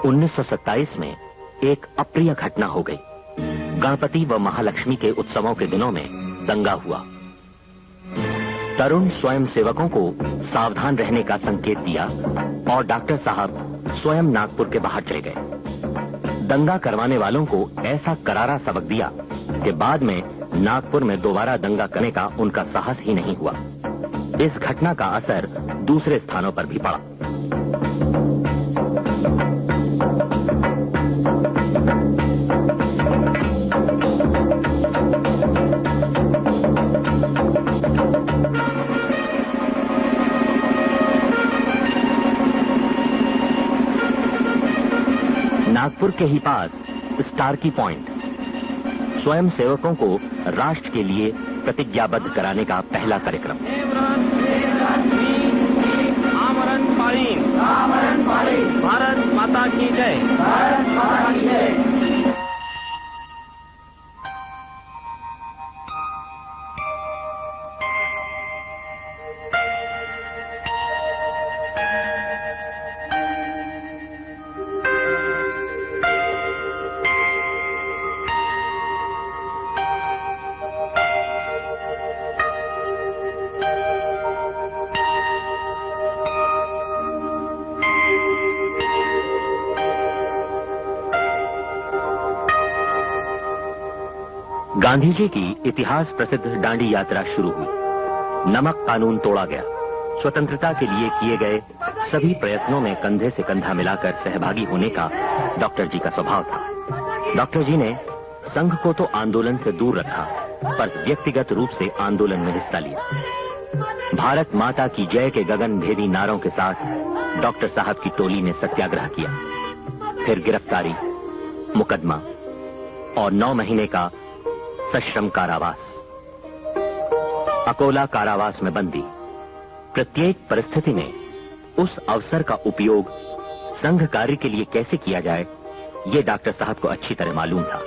1927 में एक अप्रिय घटना हो गई। गणपति व महालक्ष्मी के उत्सवों के दिनों में दंगा हुआ। तरुण स्वयंसेवकों को सावधान रहने का संकेत दिया और डॉक्टर साहब स्वयं नागपुर के बाहर चले गए। दंगा करवाने वालों को ऐसा करारा सबक दिया कि बाद में नागपुर में दोबारा दंगा करने का उनका साहस ही नहीं हुआ। इस घटना का असर दूसरे स्थानों पर भी पड़ा। नागपुर के ही पास स्टार्की पॉइंट स्वयं सेवकों को राष्ट्र के लिए प्रतिज्ञाबद्ध कराने का पहला कार्यक्रम। भारत माता की जय। भारत माता की जय। गांधी जी की इतिहास प्रसिद्ध दांडी यात्रा शुरू हुई। नमक कानून तोड़ा गया। स्वतंत्रता के लिए किए गए सभी प्रयत्नों में कंधे से कंधा मिलाकर सहभागी होने का डॉक्टर जी का स्वभाव था। डॉक्टर जी ने संघ को तो आंदोलन से दूर रखा, पर व्यक्तिगत रूप से आंदोलन में हिस्सा लिया। भारत माता की जय के गगन भेदी नारों के साथ डॉक्टर साहब की टोली ने सत्याग्रह किया। फिर गिरफ्तारी, मुकदमा और 9 महीने का सश्रम कारावास। अकोला कारावास में बंदी। प्रत्येक परिस्थिति में उस अवसर का उपयोग संघ कार्य के लिए कैसे किया जाए, ये डॉक्टर साहब को अच्छी तरह मालूम था।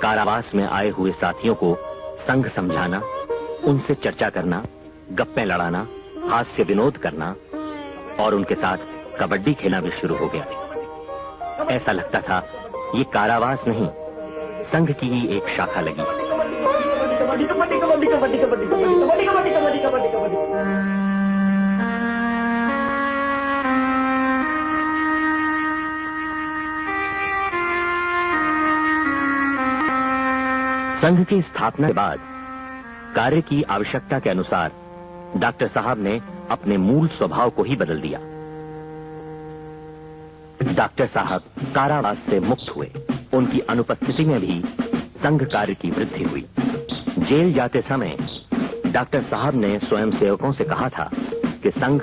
कारावास में आए हुए साथियों को संघ समझाना, उनसे चर्चा करना, गप्पे लड़ाना, हास्य विनोद करना और उनके साथ कबड्डी खेलना भी शुरू हो गया। ऐसा लगता था ये कारावास नहीं, संघ की ही एक शाखा लगी। संघ की स्थापना के बाद कार्य की आवश्यकता के अनुसार डॉक्टर साहब ने अपने मूल स्वभाव को ही बदल दिया। डॉक्टर साहब कारावास से मुक्त हुए। उनकी अनुपस्थिति में भी संघ कार्य की वृद्धि हुई। जेल जाते समय डॉक्टर साहब ने स्वयंसेवकों से कहा था कि संघ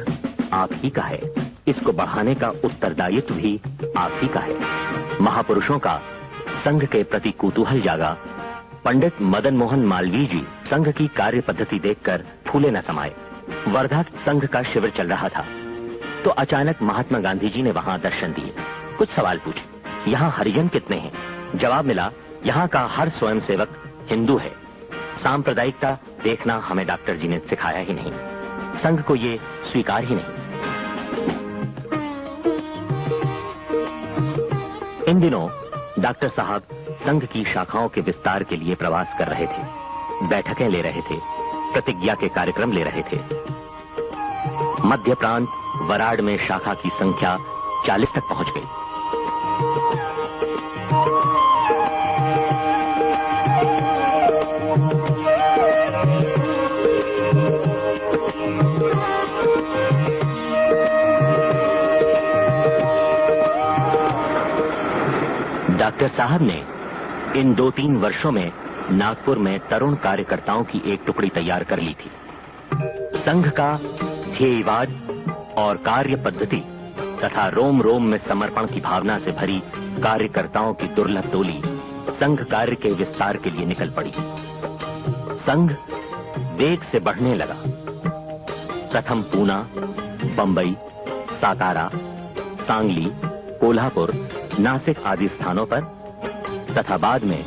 आप ही का है, इसको बढ़ाने का उत्तरदायित्व भी आप ही का है। महापुरुषों का संघ के प्रति कुतूहल जागा। पंडित मदन मोहन मालवीय जी संघ की कार्य पद्धति देखकर फूले न समाये। वर्धा संघ का शिविर चल रहा था तो अचानक महात्मा गांधी जी ने वहां दर्शन दिए। कुछ सवाल पूछे, यहाँ हरिजन कितने हैं? जवाब मिला, यहाँ का हर स्वयंसेवक हिंदू है। सांप्रदायिकता देखना हमें डॉक्टर जी ने सिखाया ही नहीं, संघ को ये स्वीकार ही नहीं। इन दिनों डॉक्टर साहब संघ की शाखाओं के विस्तार के लिए प्रवास कर रहे थे, बैठकें ले रहे थे, प्रतिज्ञा के कार्यक्रम ले रहे थे। मध्य प्रांत वराड में शाखा की संख्या 40 तक पहुंच गई। डॉक्टर साहब ने इन 2-3 वर्षों में नागपुर में तरुण कार्यकर्ताओं की एक टुकड़ी तैयार कर ली थी। संघ का ध्येयवाद और कार्य पद्धति तथा रोम रोम में समर्पण की भावना से भरी कार्यकर्ताओं की दुर्लभ टोली संघ कार्य के विस्तार के लिए निकल पड़ी। संघ वेग से बढ़ने लगा। प्रथम पूना, बंबई, सातारा, सांगली, कोल्हापुर, नासिक आदि स्थानों पर तथा बाद में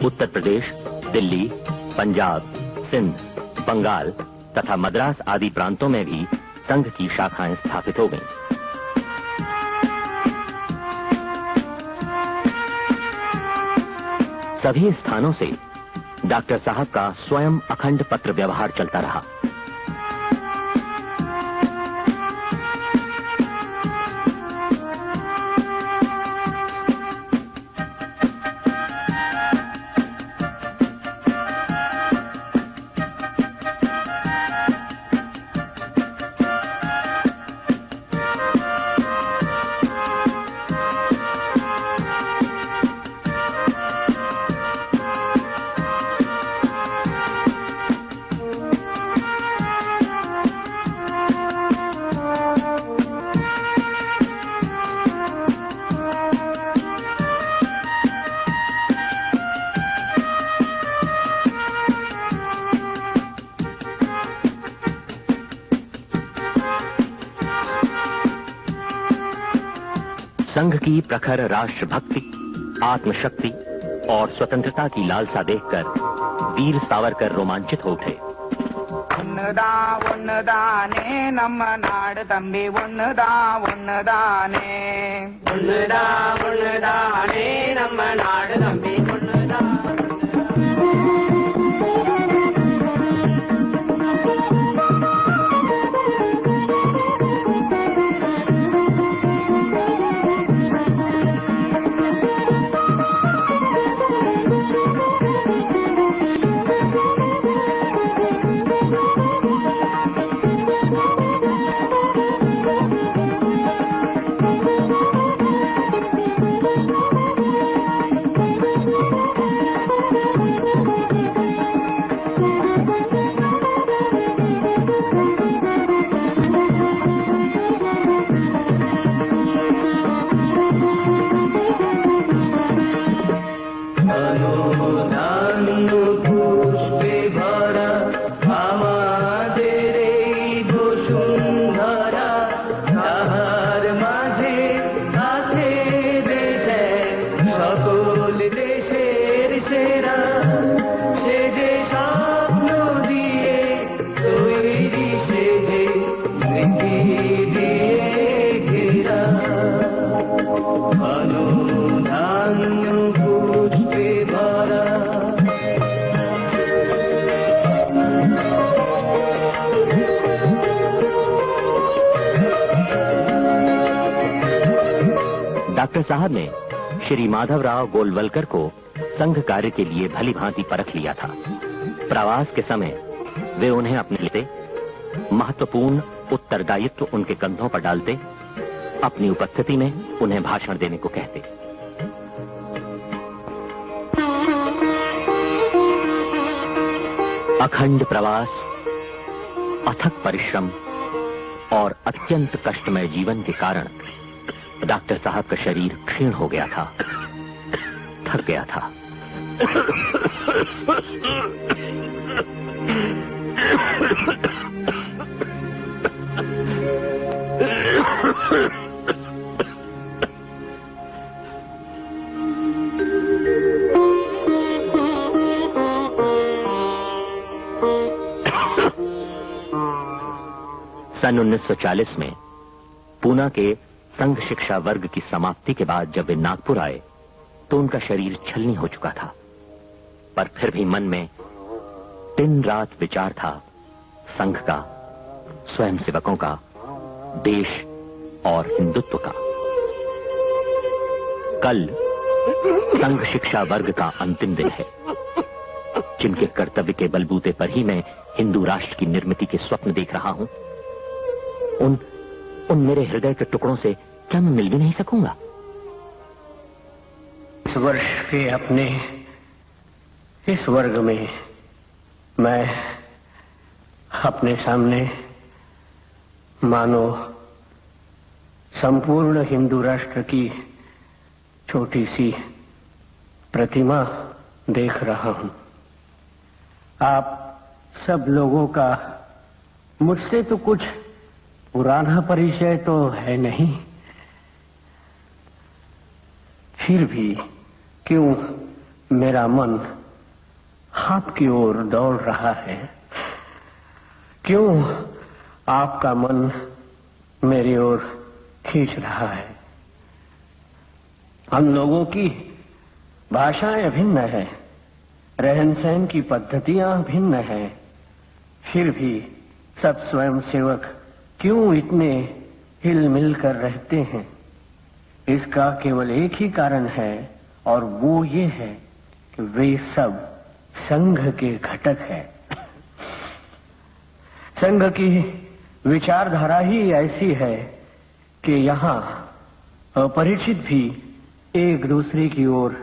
उत्तर प्रदेश, दिल्ली, पंजाब, सिंध, बंगाल तथा मद्रास आदि प्रांतों में भी संघ की शाखाएं स्थापित हो गईं। सभी स्थानों से डॉक्टर साहब का स्वयं अखंड पत्र व्यवहार चलता रहा। संघ की प्रखर राष्ट्रभक्ति, आत्मशक्ति और स्वतंत्रता की लालसा देखकर वीर सावरकर रोमांचित हो उठे। उन्नदाने नम नाड तंबी उन्नदाने नम नाड तंबी डॉक्टर साहब ने श्री माधवराव गोलवलकर को संघ कार्य के लिए भली भांति परख लिया था। प्रवास के समय वे उन्हें अपने लिए महत्वपूर्ण उत्तरदायित्व उनके कंधों पर डालते, अपनी उपस्थिति में उन्हें भाषण देने को कहते। अखंड प्रवास, अथक परिश्रम और अत्यंत कष्टमय जीवन के कारण डॉक्टर साहब का शरीर क्षीण हो गया था, थक गया था। सन 1940 में पूना के संघ शिक्षा वर्ग की समाप्ति के बाद जब वे नागपुर आए तो उनका शरीर छलनी हो चुका था, पर फिर भी मन में दिन रात विचार था संघ का, स्वयंसेवकों का, देश और हिंदुत्व का। कल संघ शिक्षा वर्ग का अंतिम दिन है, जिनके कर्तव्य के बलबूते पर ही मैं हिंदू राष्ट्र की निर्मिति के स्वप्न देख रहा हूं, उन मेरे हृदय के टुकड़ों से क्या मैं मिल भी नहीं सकूंगा? इस वर्ष के अपने इस वर्ग में मैं अपने सामने मानो संपूर्ण हिंदू राष्ट्र की छोटी सी प्रतिमा देख रहा हूं। आप सब लोगों का मुझसे तो कुछ पुराना परिचय तो है नहीं, फिर भी क्यों मेरा मन आपकी ओर दौड़ रहा है? क्यों आपका मन मेरी ओर खींच रहा है? हम लोगों की भाषाएं अभिन्न है, रहन सहन की पद्धतियां भिन्न हैं, फिर भी सब स्वयंसेवक क्यों इतने हिल मिल कर रहते हैं? इसका केवल एक ही कारण है, और वो ये है कि वे सब संघ के घटक हैं। संघ की विचारधारा ही ऐसी है कि यहाँ अपरिचित भी एक दूसरे की ओर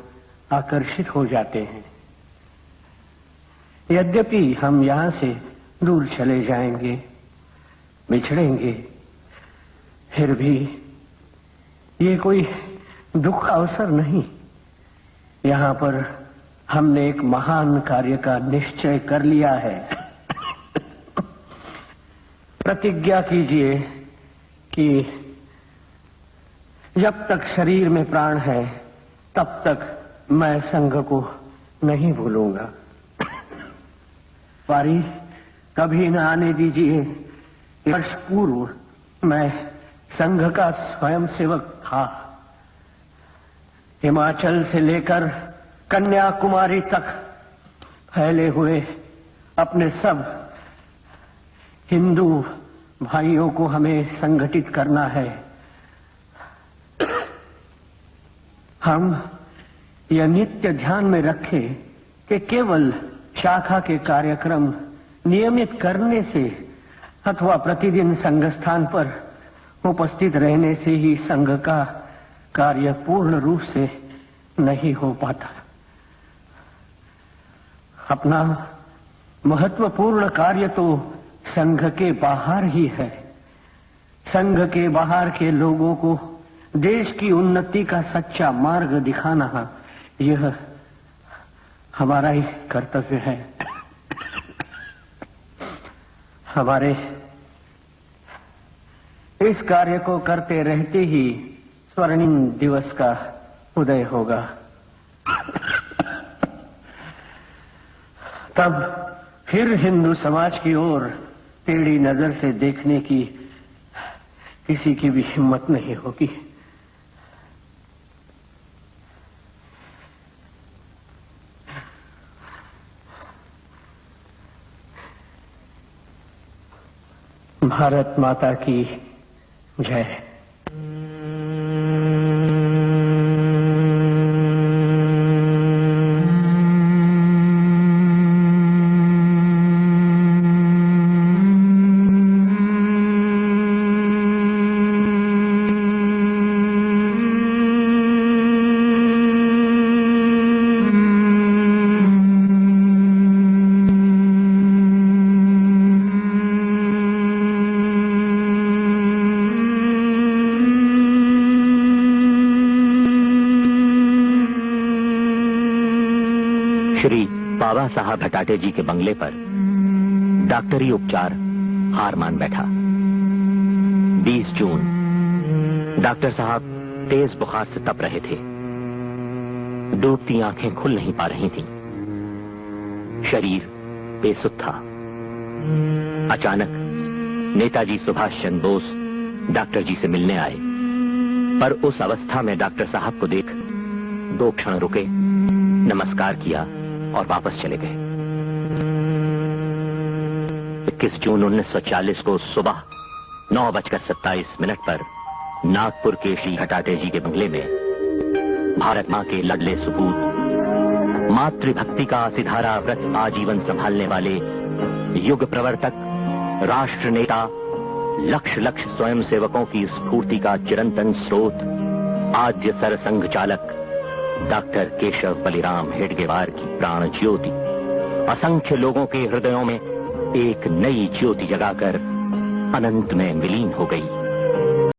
आकर्षित हो जाते हैं। यद्यपि हम यहाँ से दूर चले जाएंगे, बिछड़ेंगे, फिर भी ये कोई दुख का अवसर नहीं। यहाँ पर हमने एक महान कार्य का निश्चय कर लिया है। प्रतिज्ञा कीजिए कि जब तक शरीर में प्राण है तब तक मैं संघ को नहीं भूलूंगा। पारी कभी न आने दीजिए। वर्ष पूर्व मैं संघ का स्वयंसेवक था। हिमाचल से लेकर कन्याकुमारी तक फैले हुए अपने सब हिंदू भाइयों को हमें संगठित करना है। हम यह नित्य ध्यान में रखें कि केवल शाखा के कार्यक्रम नियमित करने से अथवा प्रतिदिन संघ स्थान पर उपस्थित रहने से ही संघ का कार्य पूर्ण रूप से नहीं हो पाता। अपना महत्वपूर्ण कार्य तो संघ के बाहर ही है। संघ के बाहर के लोगों को देश की उन्नति का सच्चा मार्ग दिखाना, यह हमारा ही कर्तव्य है। हमारे इस कार्य को करते रहते ही स्वर्णिम दिवस का उदय होगा। तब फिर हिंदू समाज की ओर टेढ़ी नजर से देखने की किसी की भी हिम्मत नहीं होगी। भारत माता की जय। श्री बाबा साहब भटाटे जी के बंगले पर डॉक्टरी उपचार हार मान बैठा। 20 जून डॉक्टर साहब तेज बुखार से तप रहे थे। डूबती आंखें खुल नहीं पा रही थीं। शरीर बेसुध था। अचानक नेताजी सुभाष चंद्र बोस डॉक्टर जी से मिलने आए, पर उस अवस्था में डॉक्टर साहब को देख 2 क्षण रुके, नमस्कार किया और वापस चले गए। 21 जून 1940 को सुबह 9:27 पर नागपुर के श्री भटाटे जी के बंगले में भारत मां के लाडले सुपूत, मातृभक्ति का सिधारा व्रत आजीवन संभालने वाले युग प्रवर्तक, राष्ट्र नेता, लक्ष लक्ष स्वयं सेवकों की स्फूर्ति का चिरंतन स्रोत, आद्य सरसंघ चालक डॉक्टर केशव बलिराम हेडगेवार की प्राण ज्योति असंख्य लोगों के हृदयों में एक नई ज्योति जगाकर अनंत में विलीन हो गई।